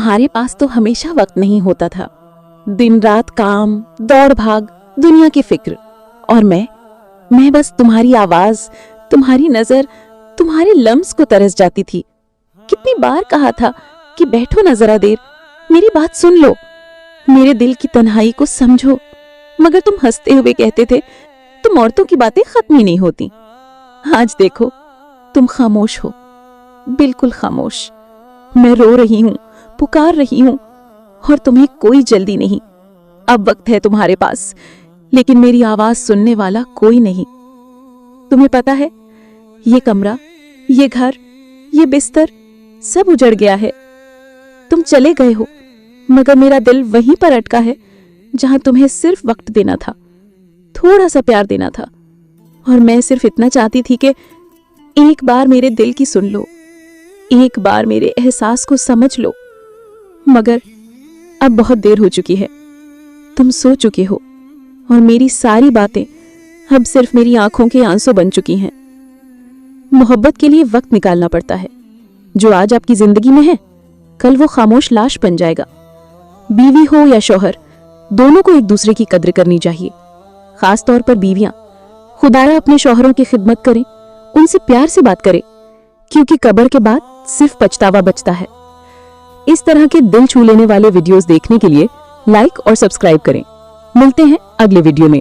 तुम्हारे पास तो हमेशा वक्त नहीं होता था। दिन रात काम, दौड़ भाग, दुनिया की फिक्र, और मैं बस तुम्हारी आवाज, तुम्हारी नजर, तुम्हारे लम्स को तरस जाती थी। कितनी बार कहा था कि बैठो ना जरा देर, मेरी बात सुन लो, मेरे दिल की तन्हाई को समझो, मगर तुम हंसते हुए कहते थे तुम औरतों की बातें खत्म ही नहीं होती। आज देखो तुम खामोश हो, बिल्कुल खामोश। मैं रो रही हूं, पुकार रही हूं, और तुम्हें कोई जल्दी नहीं। अब वक्त है तुम्हारे पास, लेकिन मेरी आवाज सुनने वाला कोई नहीं। तुम्हें पता है, ये कमरा, ये घर, ये बिस्तर सब उजड़ गया है। तुम चले गए हो, मगर मेरा दिल वहीं पर अटका है जहां तुम्हें सिर्फ वक्त देना था, थोड़ा सा प्यार देना था। और मैं सिर्फ इतना चाहती थी कि एक बार मेरे दिल की सुन लो, एक बार मेरे एहसास को समझ लो। मगर अब बहुत देर हो चुकी है, तुम सो चुके हो, और मेरी सारी बातें अब सिर्फ मेरी आंखों के आंसू बन चुकी हैं। मोहब्बत के लिए वक्त निकालना पड़ता है। जो आज आपकी जिंदगी में है, कल वो खामोश लाश बन जाएगा। बीवी हो या शौहर, दोनों को एक दूसरे की कद्र करनी चाहिए। खास तौर पर बीवियां खुदारा अपने शौहरों की खिदमत करें, उनसे प्यार से बात करें, क्योंकि कब्र के बाद सिर्फ पछतावा बचता है। इस तरह के दिल छू लेने वाले वीडियोस देखने के लिए लाइक और सब्सक्राइब करें। मिलते हैं अगले वीडियो में।